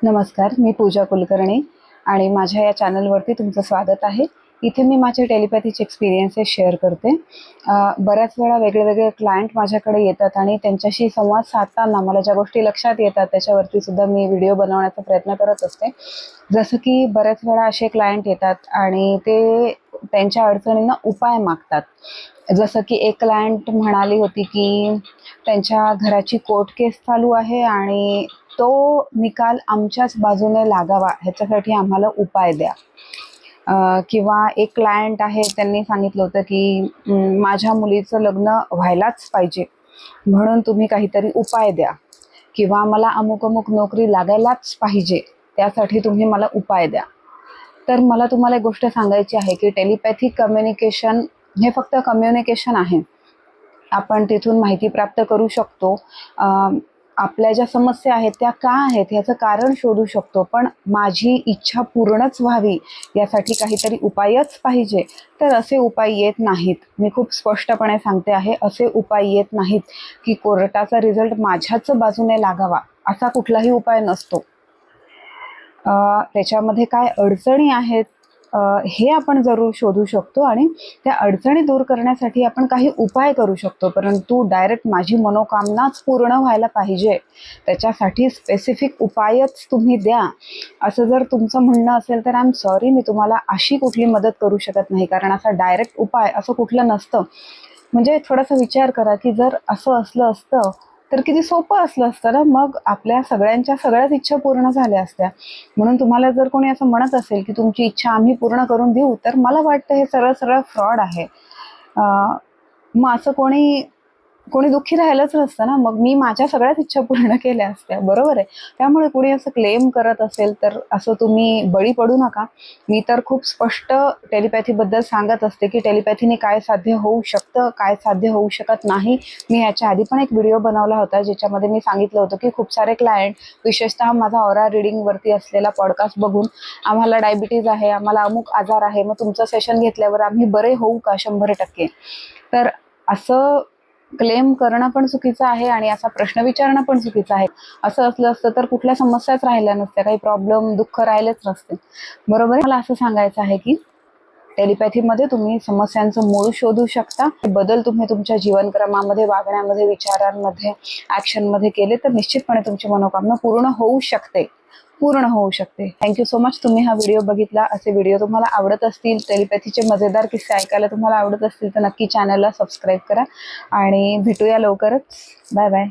नमस्कार, मी पूजा कुलकर्णी आणि माझ्या या चॅनलवरती तुमचं स्वागत आहे। इथे मी माझे टेलिपॅथीचे एक्सपिरियन्सेस शेअर करते। बऱ्याच वेळा वेगळे क्लायंट माझ्याकडे येतात आणि त्यांच्याशी संवाद साधताना मला ज्या गोष्टी लक्षात येतात त्याच्यावरती सुद्धा मी व्हिडिओ बनवण्याचा प्रयत्न करत असते। जसं की बऱ्याच वेळा असे क्लायंट येतात आणि ते त्यांच्या अडचणींना उपाय मागतात। जसं की एक क्लायंट म्हणाली होती की त्यांच्या घराची कोर्ट केस चालू आहे आणि तो निकाल आमच्याच बाजूने लागावा ह्याच्यासाठी आम्हाला उपाय द्या। किंवा एक क्लायंट आहे, त्यांनी सांगितलं होतं की माझ्या मुलीचं लग्न व्हायलाच पाहिजे म्हणून तुम्ही काहीतरी उपाय द्या, किंवा मला अमुक अमुक नोकरी लागायलाच पाहिजे त्यासाठी तुम्ही मला उपाय द्या। तर मला तुम्हाला एक गोष्ट सांगायची आहे की टेलिपॅथिक कम्युनिकेशन हे फक्त कम्युनिकेशन आहे। आपण तिथून माहिती प्राप्त करू शकतो, आपल्या ज्या समस्या आहेत त्या का आहेत याचं कारण शोधू शकतो, पण माझी इच्छा पूर्णच व्हावी यासाठी काहीतरी उपायच पाहिजे तर असे उपाय येत नाहीत। मी खूप स्पष्टपणे सांगते आहे, असे उपाय येत नाहीत की कोर्टाचा रिझल्ट माझ्याच बाजूने लागावा असा कुठलाही उपाय नसतो। त्याच्यामध्ये काय अडचणी आहेत हे आपण जरूर शोधू शकतो आणि त्या अडचणी दूर करण्यासाठी आपण काही उपाय करू शकतो, परंतु डायरेक्ट माझी मनोकामनाच पूर्ण व्हायला पाहिजे त्याच्यासाठी स्पेसिफिक उपायच तुम्ही द्या असं जर तुमचं म्हणणं असेल तर आय एम सॉरी, मी तुम्हाला अशी कुठली मदत करू शकत नाही, कारण असा डायरेक्ट उपाय असं कुठलं नसतं। म्हणजे थोडासा विचार करा की जर असं असलं असतं तर किती सोपं असलं असतं ना, मग आपल्या सगळ्याच इच्छा पूर्ण झाल्या असत्या। म्हणून तुम्हाला जर कोणी असं म्हणत असेल की तुमची इच्छा आम्ही पूर्ण करून देऊ, तर मला वाटतं हे सरळ फ्रॉड आहे। मग असं कोणी दुःखी राहिलंच नसतं ना, मग मी माझ्या सगळ्याच इच्छा पूर्ण केल्या असत्या, बरोबर आहे। त्यामुळे कोणी असं क्लेम करत असेल तर असं तुम्ही बळी पडू नका। मी तर खूप स्पष्ट टेलिपॅथीबद्दल सांगत असते की टेलिपॅथीने काय साध्य होऊ शकतं, काय साध्य होऊ शकत नाही। मी याच्या आधी पण एक व्हिडिओ बनवला होता ज्याच्यामध्ये मी सांगितलं होतं की खूप सारे क्लायंट, विशेषतः माझा ऑरा रिडिंगवरती असलेला पॉडकास्ट बघून, आम्हाला डायबिटीज आहे, आम्हाला अमुक आजार आहे, मग तुमचं सेशन घेतल्यावर आम्ही बरे होऊ का 100%? तर असं क्लेम करणं पण चुकीचं आहे आणि असा प्रश्न विचारणं पण चुकीचं आहे। असं असलं असतं तर कुठल्या समस्याच राहिल्या नसत्या, काही प्रॉब्लेम दुःख राहिलेच नसते, बरोबर आहे। मला असं सांगायचं आहे की टेलिपॅथीमध्ये तुम्ही समस्यांचं मूळ शोधू शकता। बदल तुम्ही तुमच्या जीवनक्रमामध्ये, वागण्यामध्ये, विचारांमध्ये, ॲक्शनमध्ये केले तर निश्चितपणे तुमची मनोकामना पूर्ण होऊ शकते। थँक्यू सो मच, तुम्ही हा व्हिडिओ बघितला। असे व्हिडिओ तुम्हाला आवडत असतील, टेलिपॅथीचे मजेदार किस्से ऐकायला तुम्हाला आवडत असतील तर नक्की चॅनलला सबस्क्राईब करा आणि भेटूया लवकरच। Bye bye.